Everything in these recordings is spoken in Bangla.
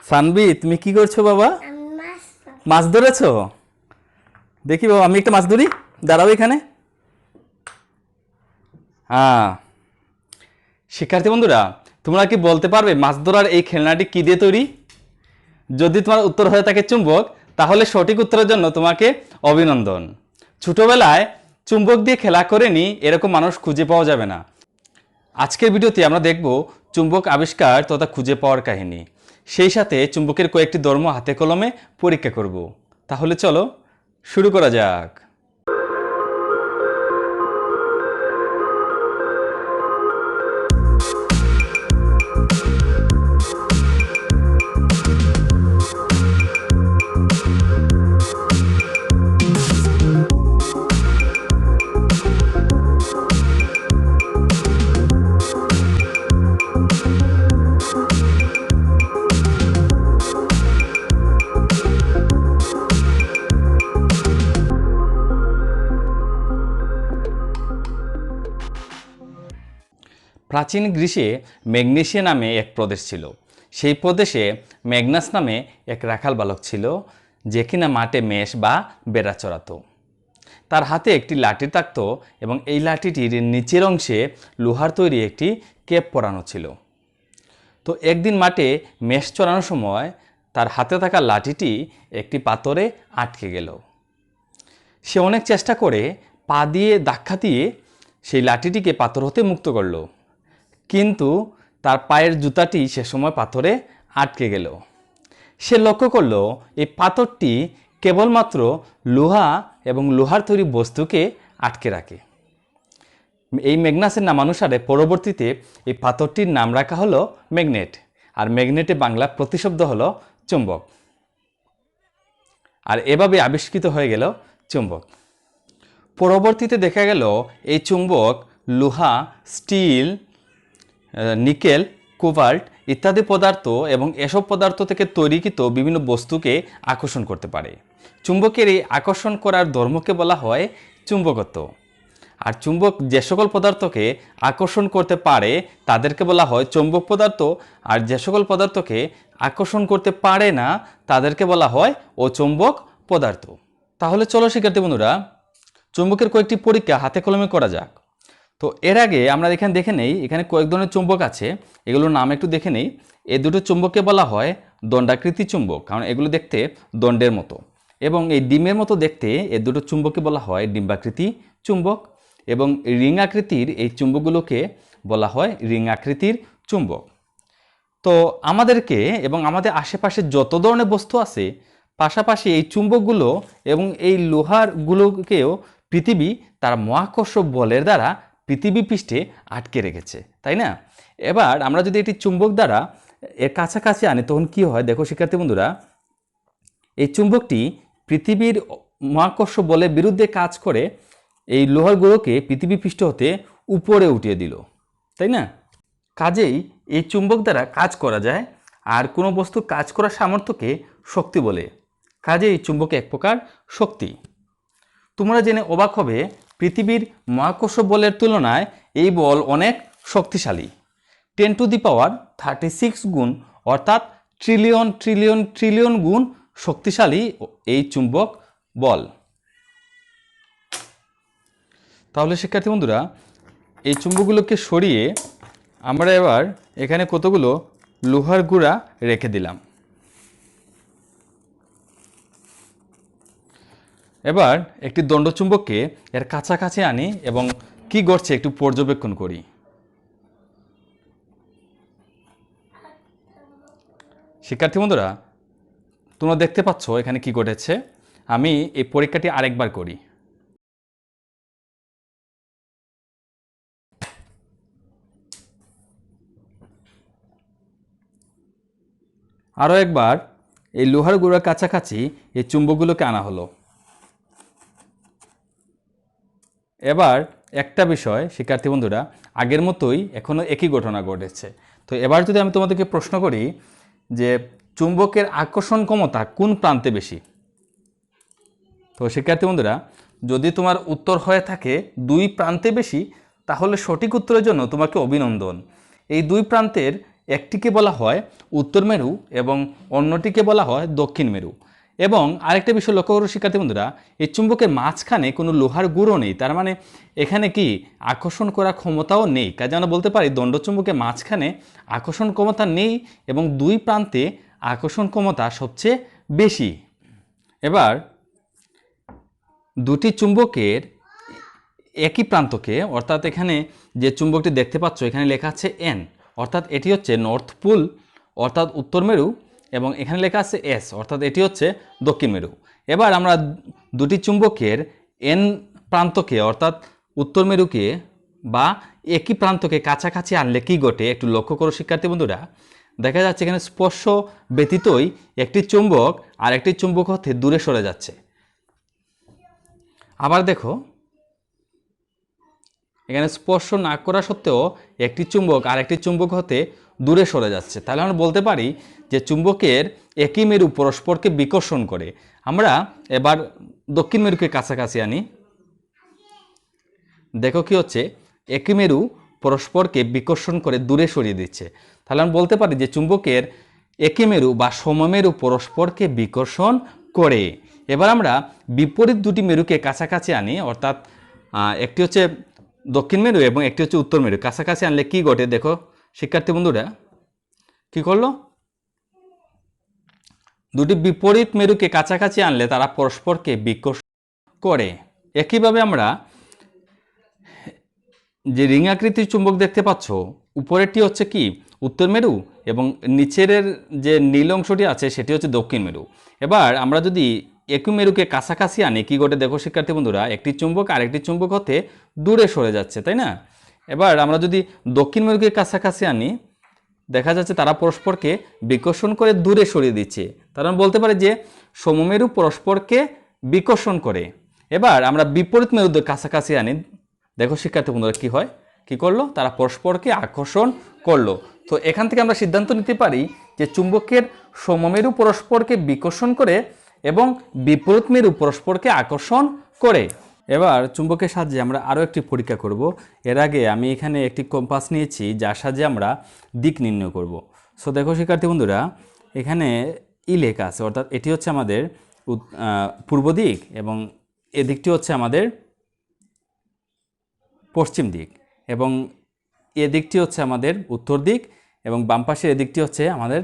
সানবি, তুমি কি করছো বাবা? মাছ ধরেছো? দেখি বাবা, আমি একটা মাছ ধরি, দাঁড়াও এখানে। হ্যাঁ, শিক্ষার্থী বন্ধুরা, তোমরা কি বলতে পারবে মাছ ধরার এই খেলনাটি কি দিয়ে তৈরি? যদি তোমার উত্তর হয়ে থাকে চুম্বক, তাহলে সঠিক উত্তরের জন্য তোমাকে অভিনন্দন। ছোটবেলায় চুম্বক দিয়ে খেলা করেনি এরকম মানুষ খুঁজে পাওয়া যাবে না। আজকের ভিডিওতে আমরা দেখব চুম্বক আবিষ্কার তথা খুঁজে পাওয়ার কাহিনী। সেই সাথে চুম্বকের কয়েকটি ধর্ম হাতে কলমে পরীক্ষা করব। তাহলে চলো শুরু করা যাক। প্রাচীন গ্রীসে ম্যাগনেসিয়া নামে এক প্রদেশ ছিল। সেই প্রদেশে ম্যাগনাস নামে এক রাখাল বালক ছিল, যে কিনা মাঠে মেষ বা বেড়া চড়াতো। তার হাতে একটি লাঠি থাকতো এবং এই লাঠিটির নিচের অংশে লোহার তৈরি একটি ক্যাপ পরানো ছিল। তো একদিন মাঠে মেষ চড়ানোর সময় তার হাতে থাকা লাঠিটি একটি পাথরে আটকে গেল। সে অনেক চেষ্টা করে পা দিয়ে ধাক্কা দিয়ে সেই লাঠিটিকে পাথর হতে মুক্ত করল, কিন্তু তার পায়ের জুতাটি সে সময় পাথরে আটকে গেল। সে লক্ষ্য করল এই পাথরটি কেবলমাত্র লোহা এবং লোহার তৈরি বস্তুকে আটকে রাখে। এই ম্যাগনাসের নামানুসারে পরবর্তীতে এই পাথরটির নাম রাখা হলো ম্যাগনেট, আর ম্যাগনেটে বাংলা প্রতিশব্দ হলো চুম্বক। আর এভাবে আবিষ্কৃত হয়ে গেল চুম্বক। পরবর্তীতে দেখা গেল এই চুম্বক লোহা, স্টিল, নিকেল, কোবাল্ট ইত্যাদি পদার্থ এবং এসব পদার্থ থেকে তৈরিকৃত বিভিন্ন বস্তুকে আকর্ষণ করতে পারে। চুম্বকের এই আকর্ষণ করার ধর্মকে বলা হয় চুম্বকত্ব। আর চুম্বক যে সকল পদার্থকে আকর্ষণ করতে পারে তাদেরকে বলা হয় চৌম্বক পদার্থ, আর যে সকল পদার্থকে আকর্ষণ করতে পারে না তাদেরকে বলা হয় অচৌম্বক পদার্থ। তাহলে চলো শিক্ষার্থী বন্ধুরা, চুম্বকের কয়েকটি পরীক্ষা হাতে কলমে করা যাক। তো এর আগে আমরা এখানে দেখে নেই, এখানে কয়েক ধরনের চুম্বক আছে, এগুলোর নাম একটু দেখে নেই। এই দুটো চুম্বককে বলা হয় দণ্ডাকৃতি চুম্বক, কারণ এগুলো দেখতে দণ্ডের মতো, এবং এই ডিমের মতো দেখতে এই দুটো চুম্বককে বলা হয় ডিম্বাকৃতি চুম্বক, এবং রিং আকৃতির এই চুম্বকগুলোকে বলা হয় রিং আকৃতির চুম্বক। তো আমাদেরকে এবং আমাদের আশেপাশে যত ধরনের বস্তু আছে, পাশাপাশি এই চুম্বকগুলো এবং এই লোহারগুলোকেও পৃথিবী তার মহাকর্ষ বলের দ্বারা পৃথিবী পৃষ্ঠে আটকে রেখেছে, তাই না? এবার আমরা যদি এটি চুম্বক দ্বারা এর কাছাকাছি আনি তখন কি হয় দেখো শিক্ষার্থী বন্ধুরা, এই চুম্বকটি পৃথিবীর মহাকর্ষ বলের বিরুদ্ধে কাজ করে এই লোহারগুলোকে পৃথিবী পৃষ্ঠ হতে উপরে উঠিয়ে দিল, তাই না? কাজেই এই চুম্বক দ্বারা কাজ করা যায়, আর কোনো বস্তুর কাজ করার সামর্থ্যকে শক্তি বলে। কাজেই এই চুম্বক এক প্রকার শক্তি। তোমরা জেনে অবাক হবে, পৃথিবীর মহাকর্ষ বলের তুলনায় এই বল অনেক শক্তিশালী। 10⁻36 গুণ, অর্থাৎ ট্রিলিয়ন ট্রিলিয়ন ট্রিলিয়ন গুণ শক্তিশালী এই চুম্বক বল। তাহলে শিক্ষার্থী বন্ধুরা, এই চুম্বকগুলোকে সরিয়ে আমরা এবার এখানে কতগুলো লোহার গুঁড়া রেখে দিলাম। এবার একটি দণ্ডচুম্বককে এর কাছাকাছি আনি এবং কি ঘটছে একটু পর্যবেক্ষণ করি। শিক্ষার্থী বন্ধুরা, তোমরা দেখতে পাচ্ছ এখানে কি ঘটেছে। আমি এই পরীক্ষাটি আরেকবার করি। আরও একবার এই লোহার গুঁড়ার কাছাকাছি এই চুম্বকগুলোকে আনা হলো। এবার একটা বিষয় শিক্ষার্থী বন্ধুরা, আগের মতোই এখনও একই ঘটনা ঘটেছে। তো এবার যদি আমি তোমাদেরকে প্রশ্ন করি যে চুম্বকের আকর্ষণ ক্ষমতা কোন প্রান্তে বেশি, তো শিক্ষার্থী বন্ধুরা, যদি তোমার উত্তর হয়ে থাকে দুই প্রান্তে বেশি, তাহলে সঠিক উত্তরের জন্য তোমাকে অভিনন্দন। এই দুই প্রান্তের একটিকে বলা হয় উত্তর মেরু এবং অন্যটিকে বলা হয় দক্ষিণ মেরু। এবং আরেকটা বিষয় লক্ষ্য করো শিক্ষার্থী বন্ধুরা, এই চুম্বকের মাঝখানে কোনো লোহার গুঁড়ো নেই, তার মানে এখানে কি আকর্ষণ করার ক্ষমতাও নেই। কাজে আমরা বলতে পারি দণ্ডচুম্বকের মাঝখানে আকর্ষণ ক্ষমতা নেই এবং দুই প্রান্তে আকর্ষণ ক্ষমতা সবচেয়ে বেশি। এবার দুটি চুম্বকের একই প্রান্তকে, অর্থাৎ এখানে যে চুম্বকটি দেখতে পাচ্ছ এখানে লেখা আছে এন, অর্থাৎ এটি হচ্ছে নর্থ পোল অর্থাৎ উত্তর মেরু, এবং এখানে লেখা আছে এস অর্থাৎ এটি হচ্ছে দক্ষিণ মেরু। এবার আমরা দুটি চুম্বকের এন প্রান্তকে অর্থাৎ উত্তর মেরুকে বা একই প্রান্তকে কাছাকাছি আনলে কি ঘটে একটু লক্ষ্য করো শিক্ষার্থী বন্ধুরা। দেখা যাচ্ছে এখানে স্পর্শ ব্যতীতই একটি চুম্বক আর একটি চুম্বক হতে দূরে সরে যাচ্ছে। আবার দেখো এখানে স্পর্শ না করা সত্ত্বেও একটি চুম্বক আর একটি চুম্বক হতে দূরে সরে যাচ্ছে। তাহলে আমরা বলতে পারি যে চুম্বকের একই মেরু পরস্পরকে বিকর্ষণ করে। আমরা এবার দক্ষিণ মেরুকে কাছাকাছি আনি। দেখো কি হচ্ছে, একই মেরু পরস্পরকে বিকর্ষণ করে দূরে সরিয়ে দিচ্ছে। তাহলে আমরা বলতে পারি যে চুম্বকের একই মেরু বা সমমেরু পরস্পরকে বিকর্ষণ করে। এবার আমরা বিপরীত দুটি মেরুকে কাছাকাছি আনি, অর্থাৎ একটি হচ্ছে দক্ষিণ মেরু এবং একটি হচ্ছে উত্তর মেরু। কাছাকাছি আনলে কি ঘটে দেখো শিক্ষার্থী বন্ধুরা, কি করলো, দুটি বিপরীত মেরুকে কাছাকাছি আনলে তারা পরস্পরকে বিকর্ষণ করে। একইভাবে আমরা যে রিং আকৃতির চুম্বক দেখতে পাচ্ছ, উপরেরটি হচ্ছে কি উত্তর মেরু এবং নিচের যে নীল অংশটি আছে সেটি হচ্ছে দক্ষিণ মেরু। এবার আমরা যদি একই মেরুকে কাছাকাছি আনি কি ঘটে দেখো শিক্ষার্থী বন্ধুরা, একটি চুম্বক আরেকটি চুম্বক হতে দূরে সরে যাচ্ছে, তাই না? এবার আমরা যদি দক্ষিণ মেরুকে কাছাকাছি আনি দেখা যাচ্ছে তারা পরস্পরকে বিকর্ষণ করে দূরে সরিয়ে দিচ্ছে। তার মানে বলতে পারে যে সমমেরু পরস্পরকে বিকর্ষণ করে। এবার আমরা বিপরীত মেরুদের কাছাকাছি আনি, দেখো শিক্ষার্থী বন্ধুরা কি হয়, কি করলো, তারা পরস্পরকে আকর্ষণ করলো। তো এখান থেকে আমরা সিদ্ধান্ত নিতে পারি যে চুম্বকের সমমেরু পরস্পরকে বিকর্ষণ করে এবং বিপরীত মেরু পরস্পরকে আকর্ষণ করে। এবার চুম্বকের সাহায্যে আমরা আরও একটি পরীক্ষা করব। এর আগে আমি এখানে একটি কম্পাস নিয়েছি যার সাহায্যে আমরা দিক নির্ণয় করব। সো দেখো শিক্ষার্থী বন্ধুরা, এখানে লেখা আছে, অর্থাৎ এটি হচ্ছে আমাদের পূর্ব দিক এবং এদিকটি হচ্ছে আমাদের পশ্চিম দিক এবং এদিকটি হচ্ছে আমাদের উত্তর দিক এবং বাম পাশের এদিকটি হচ্ছে আমাদের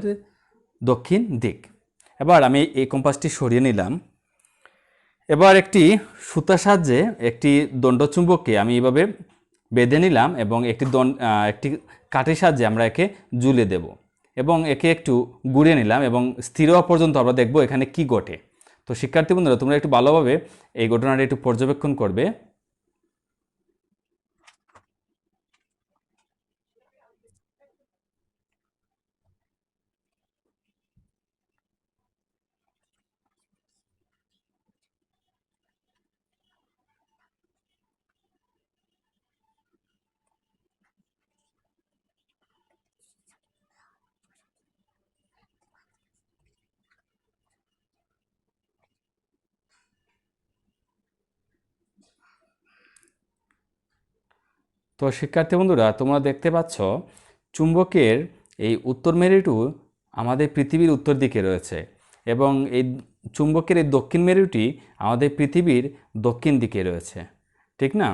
দক্ষিণ দিক। এবার আমি এই কম্পাসটি সরিয়ে নিলাম। এবার একটি সুতার সাহায্যে একটি দণ্ডচুম্বককে আমি এভাবে বেঁধে নিলাম এবং একটি কাঠির সাহায্যে আমরা একে ঝুলিয়ে দেব এবং একে একটু ঘুরিয়ে নিলাম এবং স্থির হওয়া পর্যন্ত আমরা দেখব এখানে কি ঘটে। তো শিক্ষার্থী বন্ধুরা তোমরা একটু ভালোভাবে এই ঘটনাটি একটু পর্যবেক্ষণ করবে। তো শিক্ষার্থী বন্ধুরা তোমরা দেখতে পাচ্ছ চুম্বকের এই উত্তর মেরুটি আমাদের পৃথিবীর উত্তর দিকে রয়েছে এবং এই চুম্বকের এই দক্ষিণ মেরুটি আমাদের পৃথিবীর দক্ষিণ দিকে রয়েছে, ঠিক না?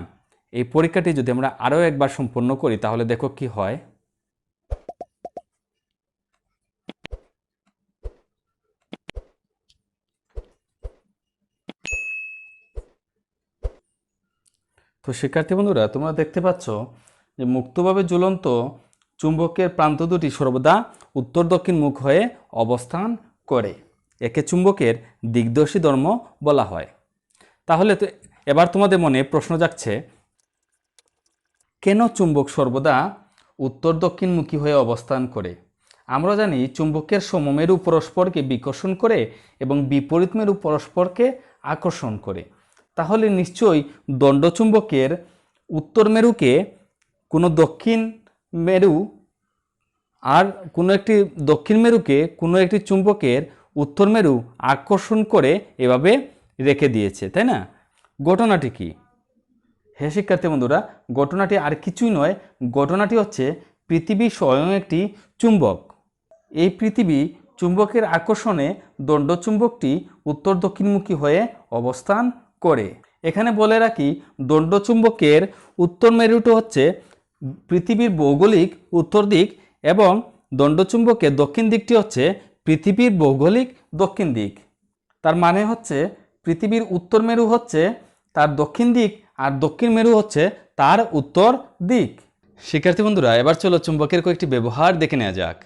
এই পরীক্ষাটি যদি আমরা আরও একবার সম্পন্ন করি তাহলে দেখো কি হয়। তো শিক্ষার্থী বন্ধুরা তোমরা দেখতে পাচ্ছ যে মুক্তভাবে ঝুলন্ত চুম্বকের প্রান্ত দুটি সর্বদা উত্তর দক্ষিণ মুখ হয়ে অবস্থান করে। একে চুম্বকের দিগদর্শী ধর্ম বলা হয়। তাহলে তো এবার তোমাদের মনে প্রশ্ন জাগছে, কেন চুম্বক সর্বদা উত্তর দক্ষিণমুখী হয়ে অবস্থান করে? আমরা জানি চুম্বকের সমমেরু পরস্পরকে বিকর্ষণ করে এবং বিপরীত মেরু পরস্পরকে আকর্ষণ করে। তাহলে নিশ্চয়ই দণ্ডচুম্বকের উত্তর মেরুকে কোনো দক্ষিণ মেরু আর কোনো একটি দক্ষিণ মেরুকে কোনো একটি চুম্বকের উত্তর মেরু আকর্ষণ করে এভাবে রেখে দিয়েছে, তাই না? ঘটনাটি কি? হ্যাঁ শিক্ষার্থী বন্ধুরা, ঘটনাটি আর কিছুই নয়, ঘটনাটি হচ্ছে পৃথিবী স্বয়ং একটি চুম্বক। এই পৃথিবী চুম্বকের আকর্ষণে দণ্ডচুম্বকটি উত্তর দক্ষিণমুখী হয়ে অবস্থান করে। এখানে বলে রাখি, দণ্ডচুম্বকের উত্তর মেরুটি হচ্ছে পৃথিবীর ভৌগোলিক উত্তর দিক এবং দণ্ডচুম্বকের দক্ষিণ দিকটি হচ্ছে পৃথিবীর ভৌগোলিক দক্ষিণ দিক। তার মানে হচ্ছে পৃথিবীর উত্তর মেরু হচ্ছে তার দক্ষিণ দিক আর দক্ষিণ মেরু হচ্ছে তার উত্তর দিক। শিক্ষার্থী বন্ধুরা, এবার চলো চুম্বকের কয়েকটি ব্যবহার দেখে নেওয়া যাক।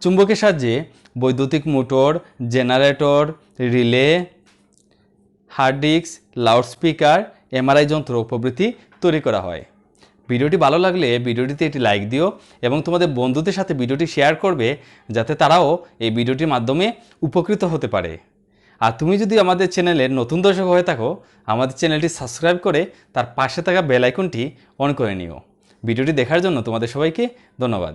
চুম্বকের সাহায্যে বৈদ্যুতিক motor, generator, relay, hard disk, loudspeaker, MRI যন্ত্র প্রভৃতি তৈরি করা হয়। ভিডিওটি ভালো লাগলে ভিডিওটিতে একটি লাইক দিও এবং তোমাদের বন্ধুদের সাথে ভিডিওটি শেয়ার করবে, যাতে তারাও এই ভিডিওটির মাধ্যমে উপকৃত হতে পারে। আর তুমি যদি আমাদের চ্যানেলের নতুন দর্শক হয়ে থাকো, আমাদের চ্যানেলটি সাবস্ক্রাইব করে তার পাশে থাকা বেল আইকনটি অন করে নিও। ভিডিওটি দেখার জন্য তোমাদের সবাইকে ধন্যবাদ।